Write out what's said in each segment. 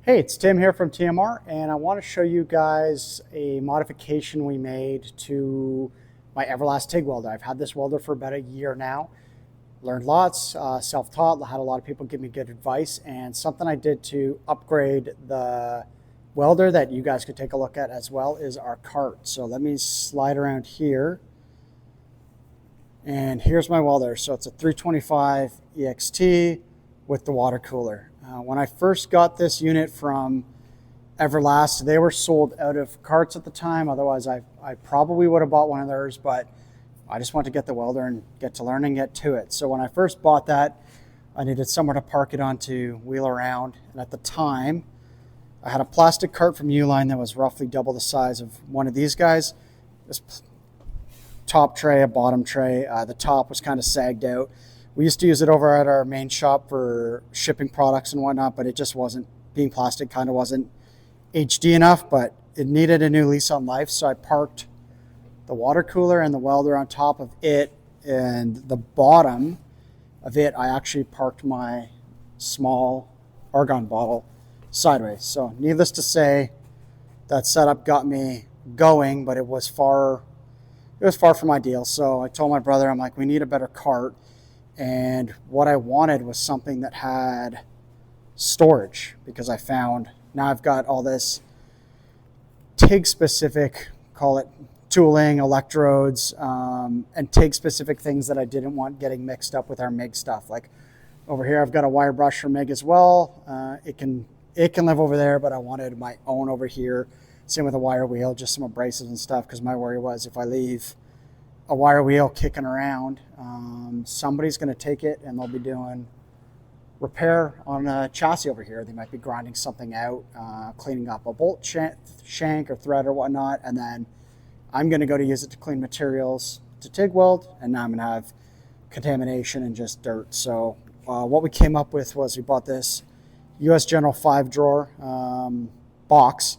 Hey, it's Tim here from TMR, and I want to show you guys a modification we made to my Everlast TIG welder. I've had this welder for about a year now. Learned lots, self-taught, had a lot of people give me good advice, and something I did to upgrade the welder that you guys could take a look at as well is our cart. So let me slide around here, and here's my welder. So it's a 325 EXT with the water cooler. When I first got this unit from Everlast, they were sold out of carts at the time. Otherwise, I probably would have bought one of theirs, but I just wanted to get the welder and get to learn and get to it. So when I first bought that, I needed somewhere to park it on to wheel around. And at the time, I had a plastic cart from Uline that was roughly double the size of one of these guys. This top tray, a bottom tray. The top was kind of sagged out. We used to use it over at our main shop for shipping products and whatnot, but it just wasn't, being plastic kind of wasn't HD enough, but it needed a new lease on life. So I parked the water cooler and the welder on top of it, and the bottom of it, I actually parked my small argon bottle sideways. So needless to say, that setup got me going, but it was far from ideal. So I told my brother, I'm like, we need a better cart. And what I wanted was something that had storage, because I found now I've got all this TIG specific, call it tooling, electrodes, and TIG specific things that I didn't want getting mixed up with our MIG stuff. Like over here, I've got a wire brush for MIG as well. It can live over there, but I wanted my own over here. Same with a wire wheel, just some abrasives and stuff, because my worry was if I leave a wire wheel kicking around, somebody's going to take it and they'll be doing repair on a chassis over here. They might be grinding something out, cleaning up a bolt shank or thread or whatnot, and then I'm going to go to use it to clean materials to TIG weld, and now I'm going to have contamination and just dirt. So what we came up with was we bought this US General 5-drawer box.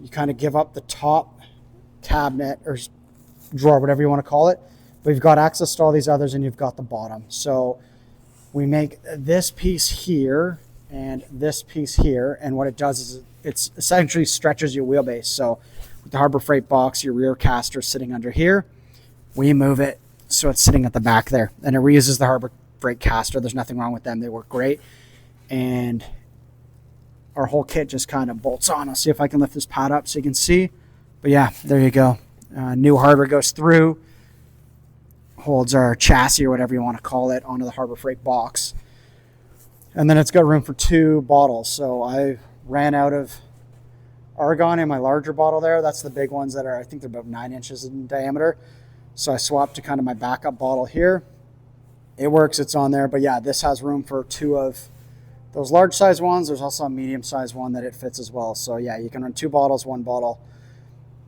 You kind of give up the top cabinet or drawer, whatever you want to call it, but you've got access to all these others, and you've got the bottom. So we make this piece here and this piece here, and what it does is it's essentially stretches your wheelbase. So with the Harbor Freight box, your rear caster sitting under here, we move it so it's sitting at the back there, and it reuses the Harbor Freight caster. There's nothing wrong with them. They work great, and our whole kit just kind of bolts on. I'll see if I can lift this pad up so you can see, but yeah, there you go. New hardware goes through, holds our chassis or whatever you want to call it onto the Harbor Freight box. And then it's got room for 2 bottles. So I ran out of argon in my larger bottle there. That's the big ones that are, I think they're about 9 inches in diameter. So I swapped to kind of my backup bottle here. It works, it's on there. But yeah, this has room for 2 of those large size ones. There's also a medium size one that it fits as well. So yeah, you can run 2 bottles, 1 bottle,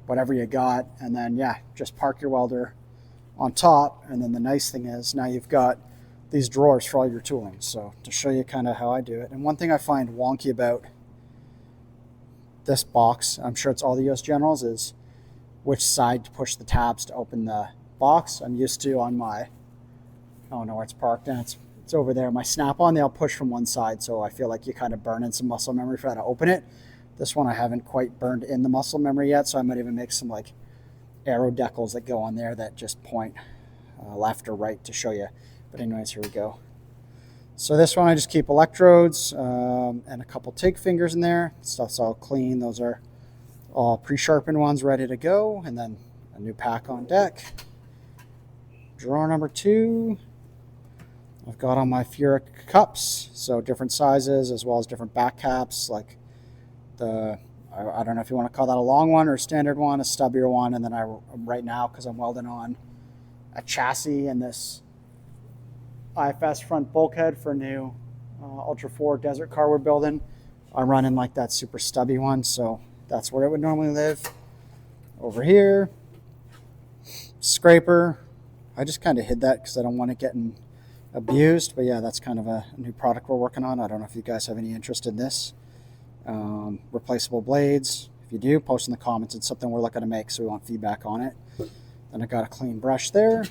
whatever you got, and then yeah, just park your welder on top. And then the nice thing is now you've got these drawers for all your tooling. So to show you kind of how I do it, and one thing I find wonky about this box, I'm sure it's all the US Generals, is which side to push the tabs to open the box. I'm used to on my, I don't know where it's parked, and it's over there, my Snap-on, they'll push from one side, so I feel like you kind of burn in some muscle memory for how to open it. This one I haven't quite burned in the muscle memory yet, so I might even make some like arrow decals that go on there that just point left or right to show you. But anyways, here we go. So this one I just keep electrodes and a couple TIG fingers in there. Stuff's all clean. Those are all pre-sharpened ones ready to go. And then a new pack on deck. Drawer number 2. I've got all my Furic cups, so different sizes as well as different back caps, like I don't know if you want to call that a long one or a standard one, a stubbier one. And then right now, because I'm welding on a chassis and this IFS front bulkhead for a new Ultra 4 desert car we're building, I'm running like that super stubby one. So that's where it would normally live. Over here, scraper. I just kind of hid that because I don't want it getting abused. But yeah, that's kind of a new product we're working on. I don't know if you guys have any interest in this. Replaceable blades. If you do, post in the comments. It's something we're looking to make, so we want feedback on it. Then I got a clean brush there.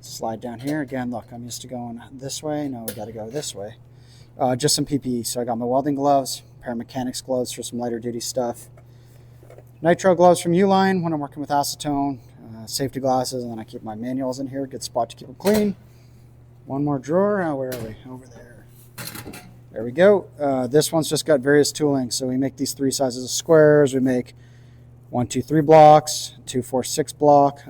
Slide down here again. Look, I'm used to going this way. Now we got to go this way. Just some PPE. So I got my welding gloves, a pair of mechanics gloves for some lighter duty stuff, nitro gloves from Uline when I'm working with acetone, safety glasses, and then I keep my manuals in here. Good spot to keep them clean. One more drawer. Where are we? Over there. There we go. This one's just got various tooling. So we make these 3 sizes of squares. We make 1, 2, 3 blocks, 2, 4, 6 block.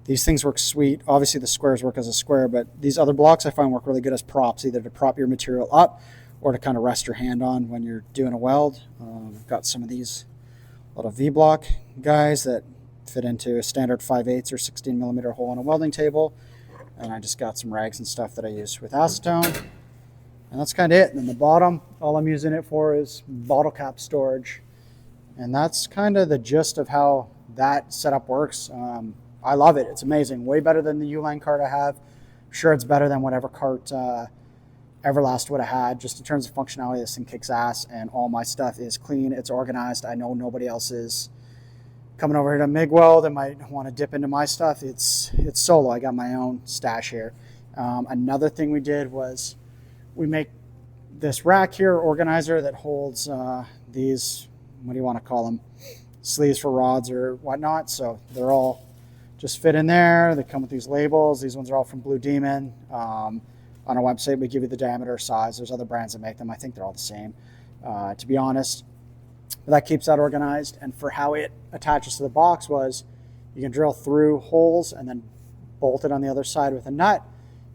These things work sweet. Obviously the squares work as a square, but these other blocks I find work really good as props, either to prop your material up or to kind of rest your hand on when you're doing a weld. I've got some of these little V-block guys that fit into a standard 5/8 or 16 millimeter hole on a welding table. And I just got some rags and stuff that I use with acetone. And that's kind of it. And then the bottom, all I'm using it for is bottle cap storage. And that's kind of the gist of how that setup works. I love it. It's amazing. Way better than the Uline cart I have. I'm sure it's better than whatever cart Everlast would have had. Just in terms of functionality, this thing kicks ass, and all my stuff is clean. It's organized. I know nobody else is coming over here to MIG weld and might want to dip into my stuff. It's solo. I got my own stash here. Another thing we did was we make this rack here, organizer, that holds these, what do you want to call them, sleeves for rods or whatnot. So they're all just fit in there. They come with these labels. These ones are all from Blue Demon. On our website, we give you the diameter, size. There's other brands that make them. I think they're all the same, to be honest. But that keeps that organized. And for how it attaches to the box was, you can drill through holes and then bolt it on the other side with a nut.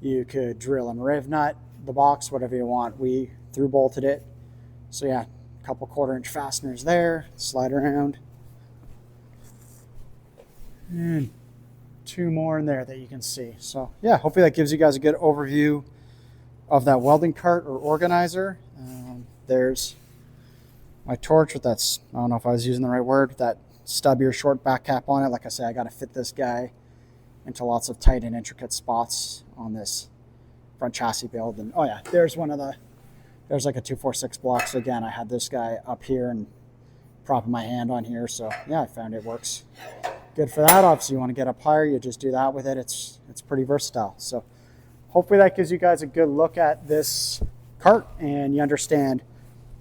You could drill and riv nut the box, whatever you want. We through bolted it. So yeah, a couple 1/4-inch fasteners there. Slide around. And 2 more in there that you can see. So yeah, hopefully that gives you guys a good overview of that welding cart or organizer. There's my torch with that, I don't know if I was using the right word, with that stubby or short back cap on it. Like I say, I got to fit this guy into lots of tight and intricate spots on this front chassis build. And oh yeah, there's one of the, there's like a 246 block. So again, I had this guy up here and propping my hand on here. So yeah, I found it works good for that. Obviously you want to get up higher, you just do that with it. It's pretty versatile. So hopefully that gives you guys a good look at this cart and you understand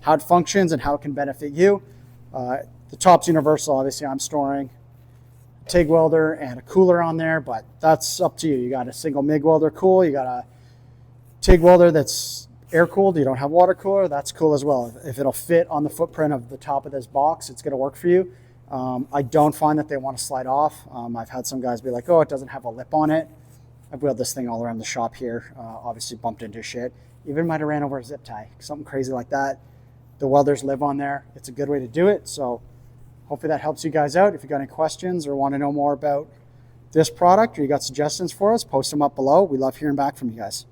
how it functions and how it can benefit you. The top's universal. Obviously I'm storing a TIG welder and a cooler on there, but that's up to you. You got a single MIG welder, cool. You got a TIG welder that's air cooled, you don't have water cooler, that's cool as well. If it'll fit on the footprint of the top of this box, it's going to work for you. I don't find that they want to slide off. I've had some guys be like, oh, it doesn't have a lip on it. I've wheeled this thing all around the shop here, obviously bumped into shit. Even might have ran over a zip tie, something crazy like that. The welders live on there. It's a good way to do it. So hopefully that helps you guys out. If you got any questions or want to know more about this product or you got suggestions for us, post them up below. We love hearing back from you guys.